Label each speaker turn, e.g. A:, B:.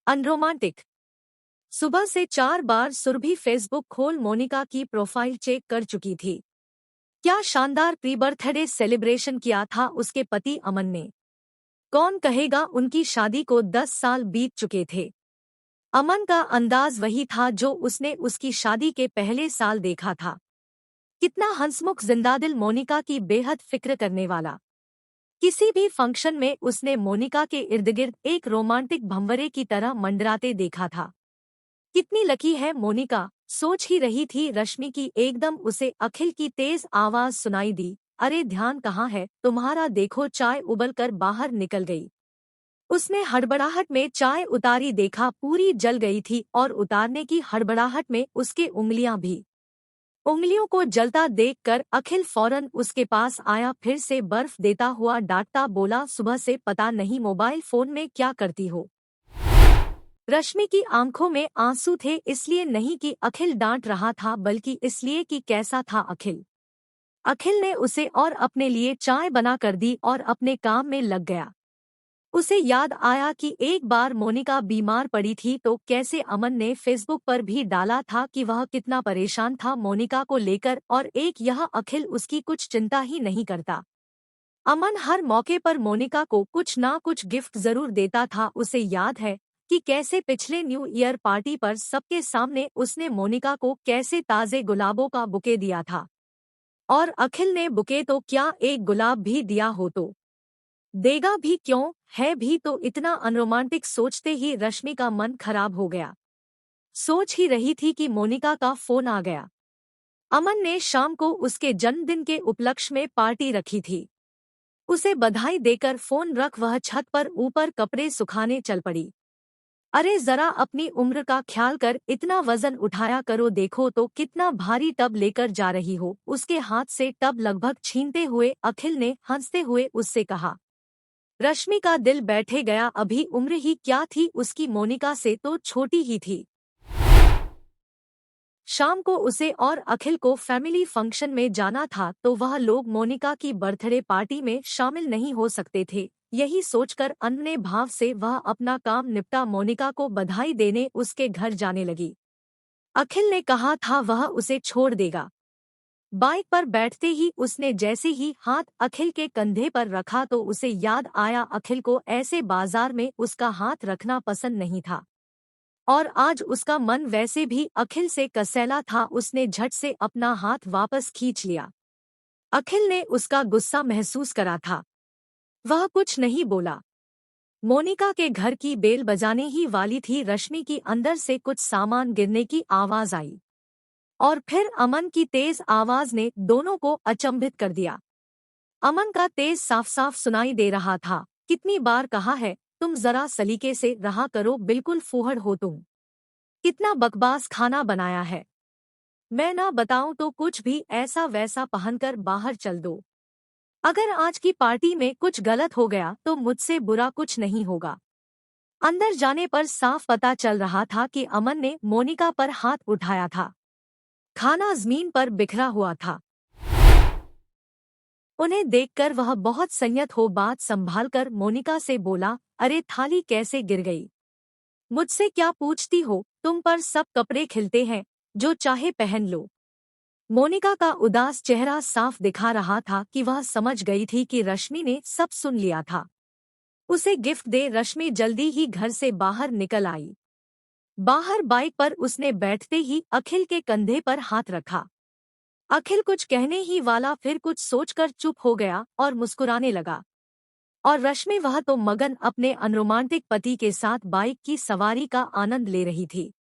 A: Unromantic. सुबह से 4 बार Surabhi Facebook खोल मोनिका की प्रोफाइल चेक कर चुकी थी। क्या शानदार प्री बर्थडे सेलिब्रेशन किया था उसके पति अमन ने। कौन कहेगा उनकी शादी को 10 साल बीत चुके थे। अमन का अंदाज वही था जो उसने उसकी शादी के पहले साल देखा था। कितना हंसमुख जिंदादिल, मोनिका की बेहद फिक्र करने वाला। किसी भी फंक्शन में उसने मोनिका के इर्दगिर्द एक रोमांटिक भंवरे की तरह मंडराते देखा था। कितनी लकी है मोनिका, सोच ही रही थी रश्मि की एकदम उसे अखिल की तेज आवाज सुनाई दी। अरे ध्यान कहाँ है तुम्हारा, देखो चाय उबल कर बाहर निकल गई। उसने हड़बड़ाहट में चाय उतारी, देखा पूरी जल गई थी और उतारने की हड़बड़ाहट में उसके उंगलियां भी। उंगलियों को जलता देखकर अखिल फौरन उसके पास आया, फिर से बर्फ देता हुआ डांटता बोला, सुबह से पता नहीं मोबाइल फोन में क्या करती हो। रश्मि की आंखों में आंसू थे, इसलिए नहीं कि अखिल डांट रहा था बल्कि इसलिए कि कैसा था अखिल। अखिल ने उसे और अपने लिए चाय बना कर दी और अपने काम में लग गया। उसे याद आया कि एक बार मोनिका बीमार पड़ी थी तो कैसे अमन ने फेसबुक पर भी डाला था कि वह कितना परेशान था मोनिका को लेकर, और एक यह अखिल उसकी कुछ चिंता ही नहीं करता। अमन हर मौके पर मोनिका को कुछ ना कुछ गिफ्ट जरूर देता था। उसे याद है कि कैसे पिछले न्यू ईयर पार्टी पर सबके सामने उसने मोनिका को कैसे ताजे गुलाबों का बुके दिया था। और अखिल ने बुके तो क्या, एक गुलाब भी दिया हो तो देगा भी क्यों, है भी तो इतना अनरोमांटिक। सोचते ही रश्मि का मन खराब हो गया। सोच ही रही थी कि मोनिका का फोन आ गया। अमन ने शाम को उसके जन्मदिन के उपलक्ष्य में पार्टी रखी थी। उसे बधाई देकर फोन रख वह छत पर ऊपर कपड़े सुखाने चल पड़ी। अरे जरा अपनी उम्र का ख्याल कर, इतना वजन उठाया करो, देखो तो कितना भारी टब लेकर जा रही हो। उसके हाथ से टब लगभग छीनते हुए अखिल ने हंसते हुए उससे कहा। रश्मि का दिल बैठे गया, अभी उम्र ही क्या थी उसकी, मोनिका से तो छोटी ही थी। शाम को उसे और अखिल को फैमिली फंक्शन में जाना था तो वह लोग मोनिका की बर्थडे पार्टी में शामिल नहीं हो सकते थे। यही सोचकर अन्य भाव से वह अपना काम निपटा मोनिका को बधाई देने उसके घर जाने लगी। अखिल ने कहा था वह उसे छोड़ देगा। बाइक पर बैठते ही उसने जैसे ही हाथ अखिल के कंधे पर रखा तो उसे याद आया अखिल को ऐसे बाजार में उसका हाथ रखना पसंद नहीं था। और आज उसका मन वैसे भी अखिल से कसैला था। उसने झट से अपना हाथ वापस खींच लिया। अखिल ने उसका गुस्सा महसूस करा था। वह कुछ नहीं बोला। मोनिका के घर की बेल बजाने ही वाली थी, रश्मि की अंदर से कुछ सामान गिरने की आवाज आई और फिर अमन की तेज आवाज ने दोनों को अचंभित कर दिया। अमन का तेज साफ साफ सुनाई दे रहा था, कितनी बार कहा है तुम जरा सलीके से रहा करो, बिल्कुल फूहड़ हो तुम। कितना बकवास खाना बनाया है। मैं ना बताऊं तो कुछ भी ऐसा वैसा पहनकर बाहर चल दो। अगर आज की पार्टी में कुछ गलत हो गया तो मुझसे बुरा कुछ नहीं होगा। अंदर जाने पर साफ पता चल रहा था कि अमन ने मोनिका पर हाथ उठाया था। खाना जमीन पर बिखरा हुआ था। उन्हें देखकर वह बहुत संयत हो बात संभालकर मोनिका से बोला, अरे थाली कैसे गिर गई। मुझसे क्या पूछती हो, तुम पर सब कपड़े खिलते हैं, जो चाहे पहन लो। मोनिका का उदास चेहरा साफ दिखा रहा था कि वह समझ गई थी कि रश्मि ने सब सुन लिया था। उसे गिफ्ट दे रश्मि जल्दी ही घर से बाहर निकल आई। बाहर बाइक पर उसने बैठते ही अखिल के कंधे पर हाथ रखा। अखिल कुछ कहने ही वाला, फिर कुछ सोचकर चुप हो गया और मुस्कुराने लगा। और रश्मि, वह तो मगन अपने अनरोमांटिक पति के साथ बाइक की सवारी का आनंद ले रही थी।